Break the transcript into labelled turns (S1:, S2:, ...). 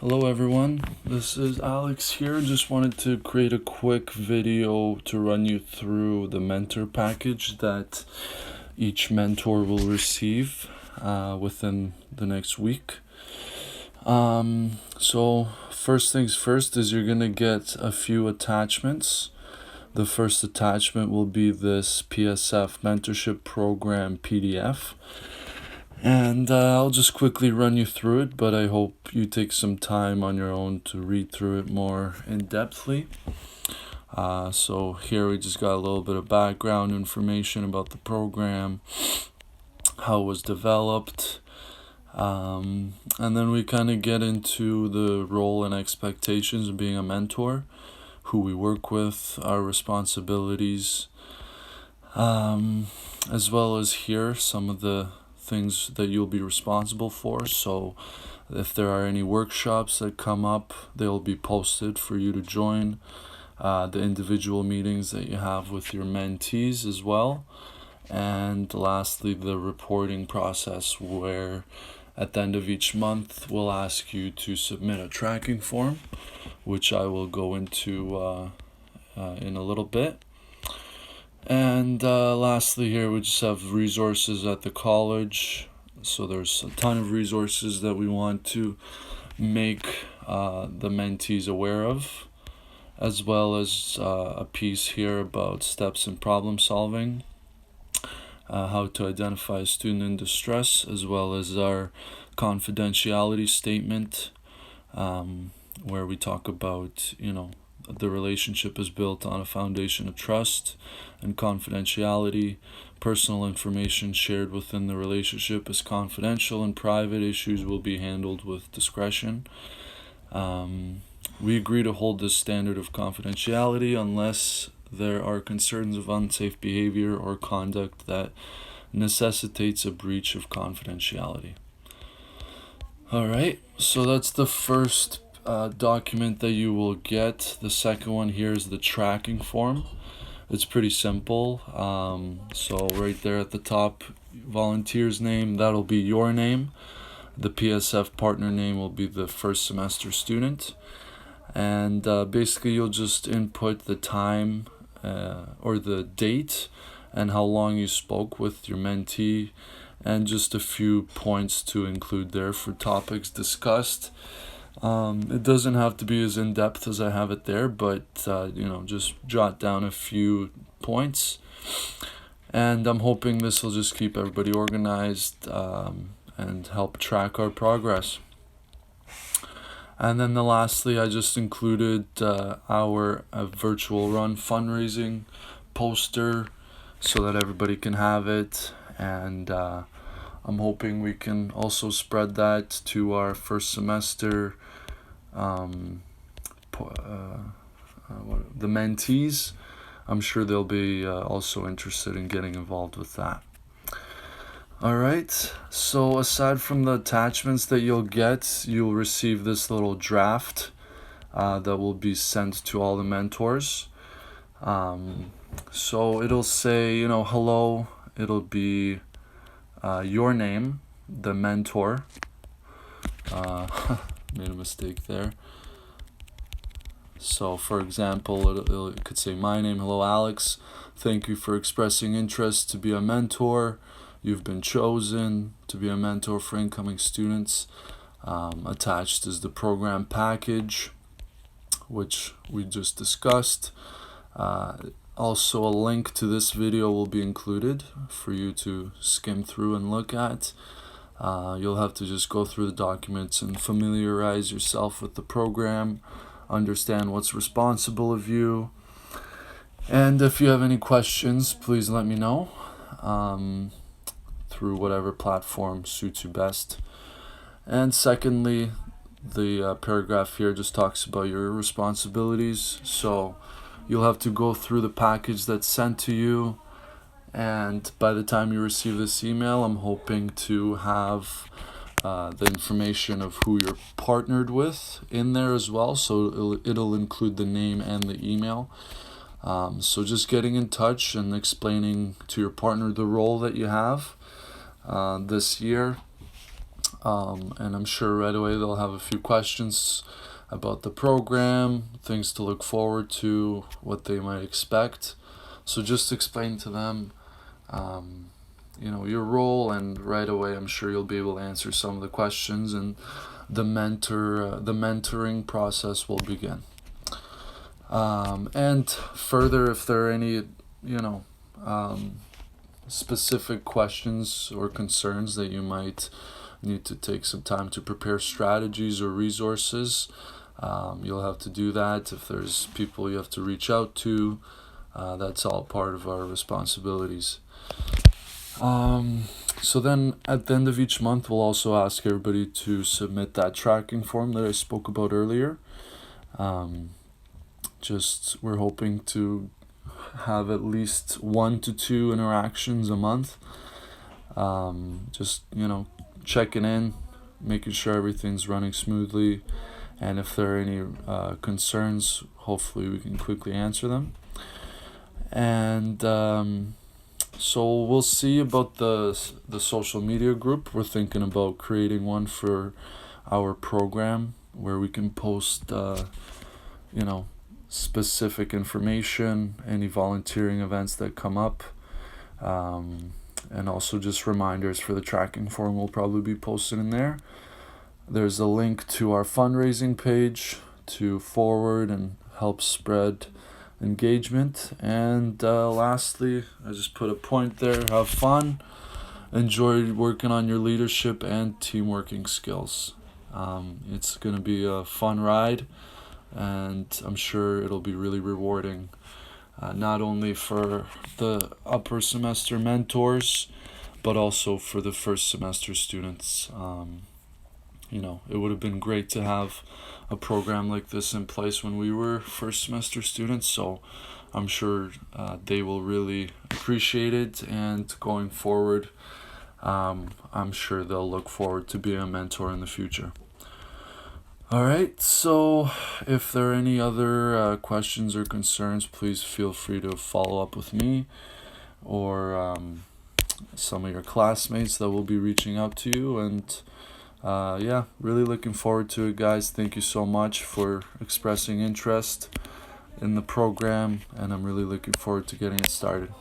S1: Hello everyone, this is Alex here. Just wanted to create a quick video to run you through the mentor package that each mentor will receive within the next week. So first things first is you're going to get a few attachments. The first attachment will be this PSF Mentorship Program PDF. And I'll just quickly run you through it, but I hope you take some time on your own to read through it more in-depthly. So here we just got a little bit of background information about the program, how it was developed, and then we kind of get into the role and expectations of being a mentor, who we work with, our responsibilities, as well as here some of the things that you'll be responsible for. So if there are any workshops that come up, they'll be posted for you to join. The individual meetings that you have with your mentees as well. And lastly, the reporting process, where at the end of each month we'll ask you to submit a tracking form, which I will go into in a little bit. And lastly here we just have resources at the college. So there's a ton of resources that we want to make the mentees aware of, as well as a piece here about steps in problem solving, how to identify a student in distress, as well as our confidentiality statement, where we talk about, the relationship is built on a foundation of trust and confidentiality. Personal information shared within the relationship is confidential, and private issues will be handled with discretion. We agree to hold this standard of confidentiality unless there are concerns of unsafe behavior or conduct that necessitates a breach of confidentiality. Alright, so that's the first document that you will get. The second one here is the tracking form. It's pretty simple. So right there at the top, volunteer's name, that'll be your name. The PSF partner name will be the first semester student. And basically you'll just input the time or the date and how long you spoke with your mentee, and just a few points to include there for topics discussed. It doesn't have to be as in-depth as I have it there, but just jot down a few points. And I'm hoping this will just keep everybody organized and help track our progress. And then lastly, I just included our virtual run fundraising poster so that everybody can have it. And I'm hoping we can also spread that to our first semester, the mentees. I'm sure they'll be also interested in getting involved with that. Alright, so aside from the attachments that you'll get, you'll receive this little draft that will be sent to all the mentors. So it'll say, hello, it'll be your name, the mentor. Made a mistake there. So for example, it could say my name, hello Alex, thank you for expressing interest to be a mentor. You've been chosen to be a mentor for incoming students. Attached is the program package, which we just discussed. Also, a link to this video will be included for you to skim through and look at. You'll have to just go through the documents and familiarize yourself with the program, understand what's responsible of you. And if you have any questions, please let me know through whatever platform suits you best. And secondly, the paragraph here just talks about your responsibilities. So you'll have to go through the package that's sent to you, and by the time you receive this email, I'm hoping to have the information of who you're partnered with in there as well. So it'll include the name and the email. So just getting in touch and explaining to your partner the role that you have this year. And I'm sure right away they'll have a few questions about the program, things to look forward to, what they might expect. So just explain to them, your role, and right away I'm sure you'll be able to answer some of the questions, and the mentoring process will begin. And further, if there are any, specific questions or concerns that you might need to take some time to prepare strategies or resources, you'll have to do that. If there's people you have to reach out to, that's all part of our responsibilities. So then at the end of each month, we'll also ask everybody to submit that tracking form that I spoke about earlier. We're hoping to have at least 1 to 2 interactions a month. Checking in, making sure everything's running smoothly, and if there are any concerns, hopefully we can quickly answer them. And so we'll see about the social media group. We're thinking about creating one for our program where we can post specific information, any volunteering events that come up, and also just reminders for the tracking form will probably be posted in there. There's a link to our fundraising page to forward and help spread engagement. And lastly, I just put a point there: have fun, enjoy working on your leadership and teamworking skills. It's going to be a fun ride, and I'm sure it'll be really rewarding, not only for the upper semester mentors, but also for the first semester students. It would have been great to have a program like this in place when we were first semester students, so I'm sure they will really appreciate it, and going forward, I'm sure they'll look forward to being a mentor in the future. Alright, so if there are any other questions or concerns, please feel free to follow up with me or some of your classmates that will be reaching out to you. And really looking forward to it, guys. Thank you so much for expressing interest in the program, and I'm really looking forward to getting it started.